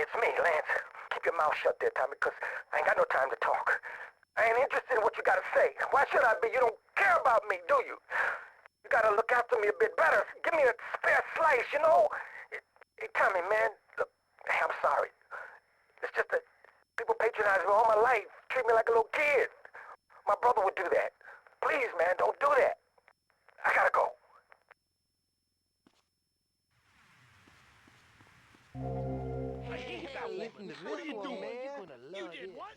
It's me, Lance. Keep your mouth shut there, Tommy, because I ain't got no time to talk. I ain't interested in what you gotta say. Why should I be? You don't care about me, do you? You gotta look after me a bit better. Give me a spare slice, you know? Hey, Tommy, man, look, hey, I'm sorry. It's just that people patronize me all my life, treat me like a little kid. My brother would do that. Please, man, don't do that. I gotta go. What are you doing, man? You did what?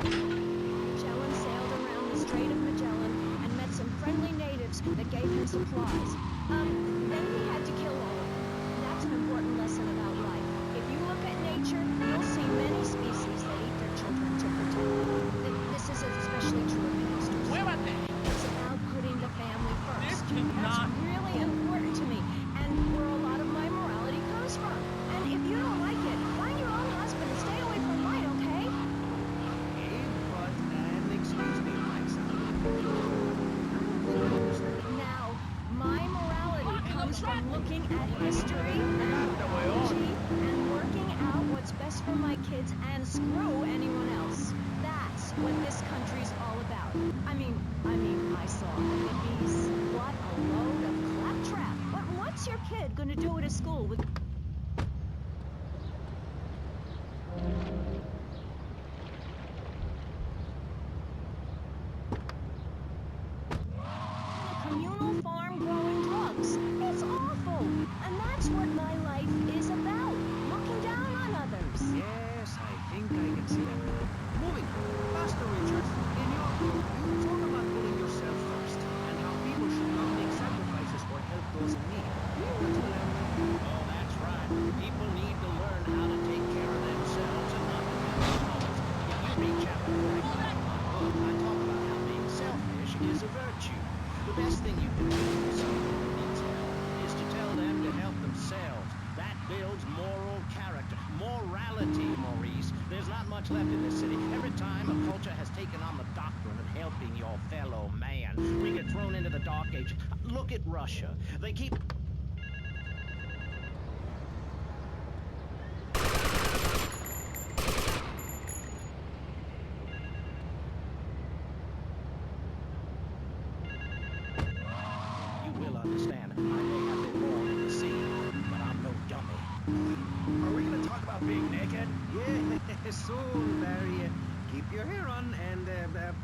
Magellan sailed around the Strait of Magellan and met some friendly natives that gave him supplies. Then he had to kill all of them. That's an important lesson about life. If you look at nature, you'll see many species that eat their children to protect them. This is especially true of hamsters. Where are they? It's about putting the family first. This is That's not... really important to me, and where a lot of my morality comes from. And if you don't like it, find your own husband and stay away from mine, okay? Excuse me, my son. Now, my morality comes from looking at history and biology and working out what's best for my kids and screw anyone else. That's what this country's all about. I mean, I saw hippies. What a load of claptrap. But what's your kid gonna do at a school with... communal farm growing drugs. It's awful. And that's what my life is about. Looking down on others. Yes, I think I can see that. Moving on. Pastor Richards, in your book, you talk about putting yourself first and how people should not make sacrifices or help those in need. Do you want to elaborate? Oh, that's right. People need to learn how to take care of themselves and not depend on others. If you read chapter 41 of my book, I talk about how being selfish is a virtue. The best thing you can do for someone who needs help is to tell them to help themselves. That builds moral character. Morality, Maurice. There's not much left in this city. Every time a culture has taken on the doctrine of helping your fellow man, we get thrown into the dark age. Look at Russia. They keep... understand. I may have been born in the sea, but I'm no dummy. Are we going to talk about being naked? Yeah, soon, Barry. Keep your hair on and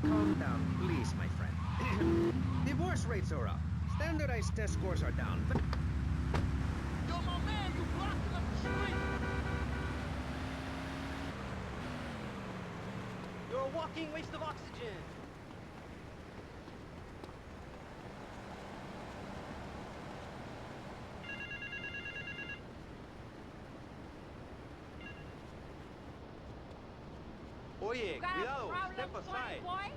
calm down, please, my friend. Divorce rates are up. Standardized test scores are down. Yo, my man, you blocking up the street. You're a walking waste of oxygen. Oye, cuidado, step aside. Boy?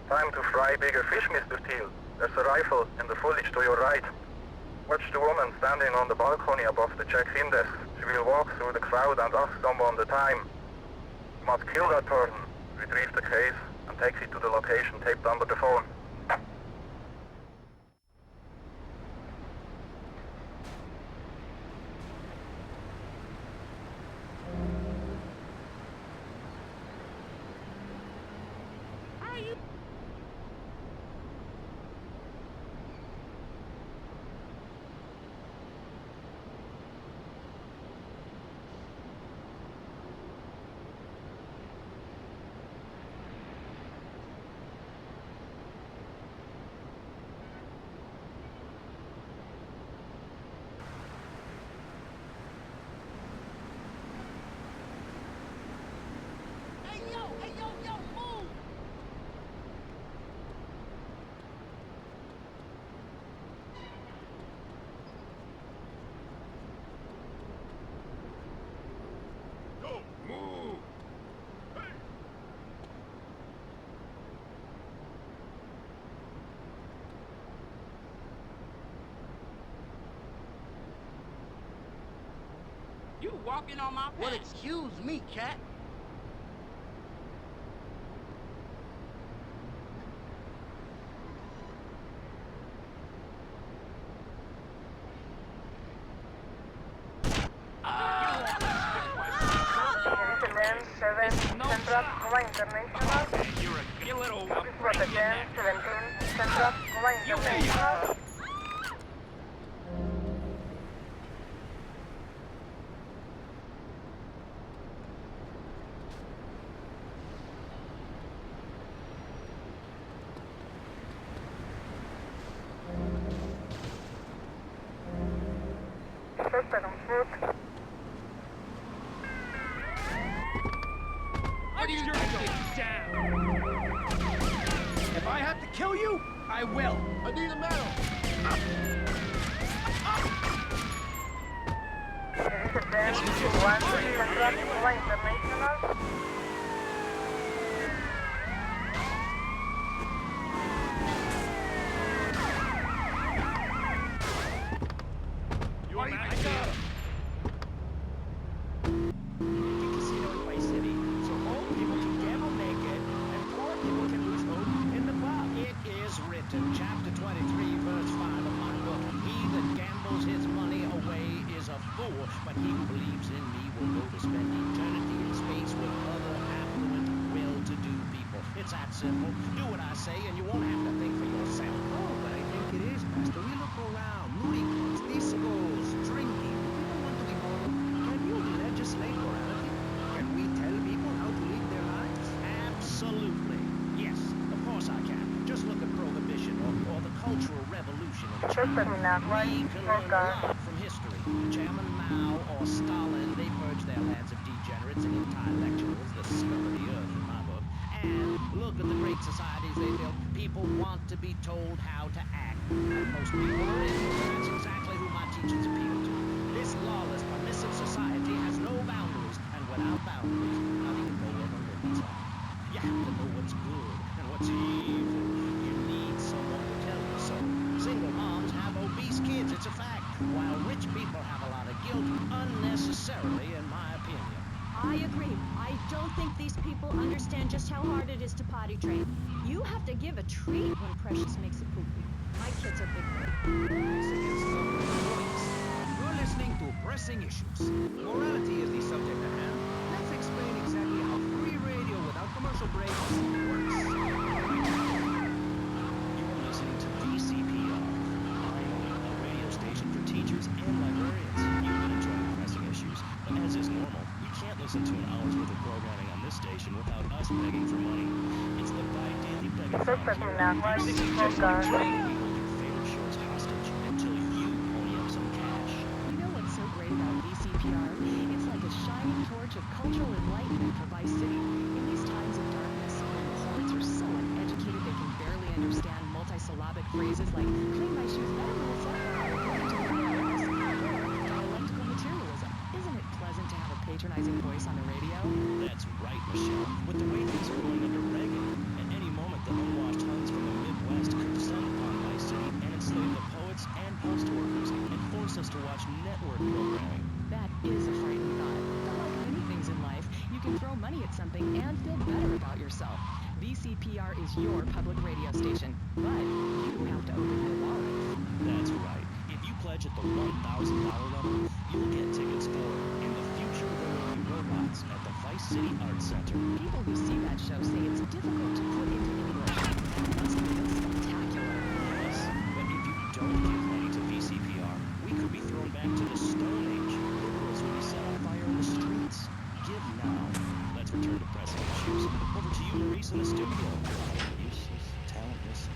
Time to fry bigger fish, Mr. Teal. There's a rifle in the foliage to your right. Watch the woman standing on the balcony above the check-in desk. She will walk through the crowd and ask someone the time. You must kill that person, retrieve the case, and take it to the location taped under the phone. You walking on my Well, patch. excuse me, cat. You little... What are you doing? Down. If I have to kill you, I will. I need a medal. You are my God. Casino in Vice City, so old people can gamble naked and poor people can lose hope in the pub. It is written, chapter 23, verse 5 of my book. He that gambles his money away is a fool, but he who believes in me will go to spend eternity in space with other affluent, well-to-do people. It's that simple. Do what I say and you won't have to think for yourself. Oh, but I think it is, Master. We look around. Movie clubs, discos, drinking. People want to be moral. Can you legislate morality? Can we tell people how to live their lives? Absolutely. Yes, of course I can. Just look at Prohibition or the Cultural Revolution in China. We can learn a lot from history. Chairman Mao or Stalin, they purged their lands of degenerates and intellectuals, the scum of the earth in my book. And look at the great societies they built. People want to be told how to act. And most people are ignorant. That's exactly who my teachings appeal to. This lawless, permissive society has no boundaries. And without boundaries, how do you know where the limits are? You have to know what's good and what's evil. You need someone to tell you so. Single moms have obese kids, it's a fact. While rich people have a lot of guilt, unnecessarily, in my opinion. I agree. I don't think these people understand just how hard it is to potty train. You have to give a treat when Precious makes a poopy. My kids are big boys. You're listening to Pressing Issues. Morality is the subject at hand. Let's explain exactly how free radio without commercial breaks works. You're listening to VCPR, a radio station for teachers and librarians. You've been enjoying Pressing Issues, but as is normal, you can't listen to an hour's worth of programming on this station without us begging for money. It's the bi-daily begging here. This is just like trying to hold your favorite shorts hostage until you pony up some cash. You know what's so great about VCPR? It's like a shining torch of cultural enlightenment for Vice City. In these times of darkness, when the hordes are so uneducated they can barely understand multisyllabic phrases like clean my shoes better when it's up according to the IRS, or dialectical materialism. Isn't it pleasant to have a patronizing voice on the radio? That's right, Michelle. With the way things are going under Reagan, at any moment the unwashed Huns from the Midwest could descend upon Vice City and enslave the poets and post workers and force us to watch network programming. That is a frightening thought. But like many things in life, you can throw money at something and feel better about yourself. VCPR is your public radio station, but you have to open your wallet. That's right. If you pledge at the $1,000 level, you'll get tickets for In the Future There Will Be Robots at the Vice City Arts Center. People who see that show say it's difficult to put into English. That must be spectacular. Yes, but if you don't give money to VCPR, we could be thrown back to the Stone Age. Liberals will be set on fire in the streets. Give now. Let's return to Pressing Issues. Over to you, Maurice, in the studio. Useless, talentless.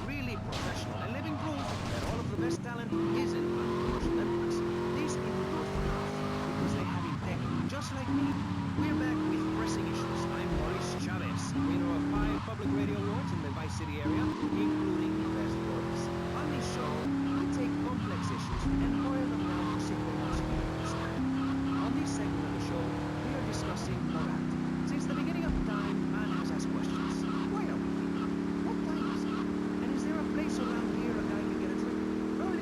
Really professional and living proof that all of the best talent is in unusual emphasis. These people do it for love because they have integrity, just like me. We're back with Pressing Issues. I'm Maurice Chavez, winner of 5 public radio awards in the Vice City area, including Best Voice. On this show, we take complex issues and boil them down to simple ones we understand. On this segment of the show, we are discussing morality. Since the beginning of time, man has asked questions. Why are we here? What time is it? And is there a place around here a guy can get a drink? Well,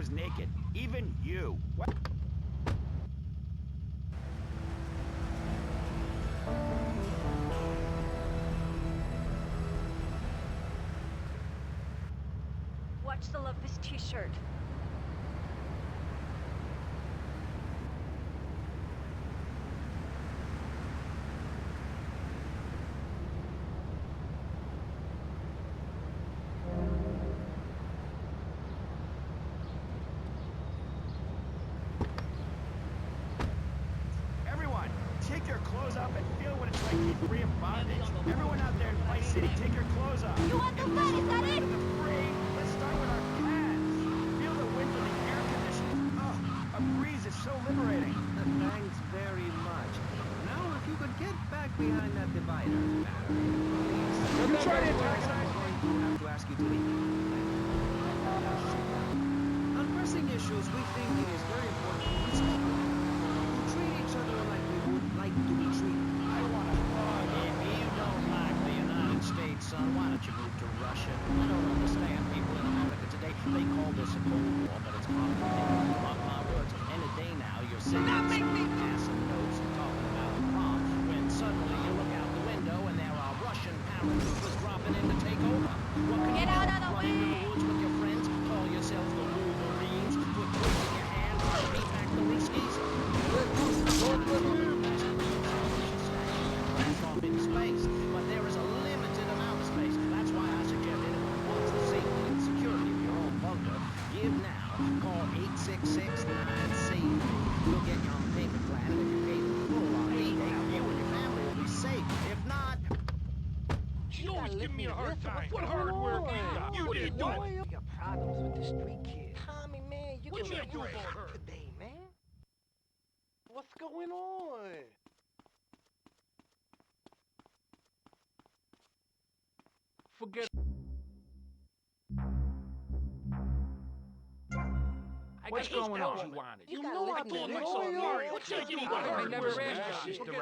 was naked. Even you. What? Watch the love this t-shirt. Everyone, take your clothes off and feel what it's like to be free of bondage. Everyone out there in Vice City, take your clothes off. You want the fun, is that it? The free. Let's start with our pants. Feel the wind from the air conditioning. Oh, a breeze is so liberating. Thanks very much. Now, if you could get back behind that divider, please. You tried to attack I'm going to have to ask you to leave. On pressing issues, we think it is very important to treat each other like we would like to be treated. I want to If you don't like the United States, son, why don't you move to Russia? I don't understand people in America today. They call this a Cold War, but it's complicated. Mark my words, any day now, you're sitting passing notes and talking about the prom, when suddenly you look out the window and there are Russian paratroopers dropping in to take over. What can Get you out do? of the Run into way! the woods with your friends, call yourselves the Wolverines, put twigs in your hand, and beat back the Whiskies? Off in space, but there is a limited amount of space. That's why I suggest anyone who wants the safety and security of your own bunker, give now. Call 866-9-SAVE. We'll get you on the payment plan, and if you pay in full on D-Day, you and your family will be safe. If not, She always give me a hard time. What hard work you got? You didn't do it. You got problems with the street kids. Tommy, man, you What gonna you get do right about her? today, man. What's going on? Forget. What's going on? You know I told myself, Mario, what you do about her? I never asked you.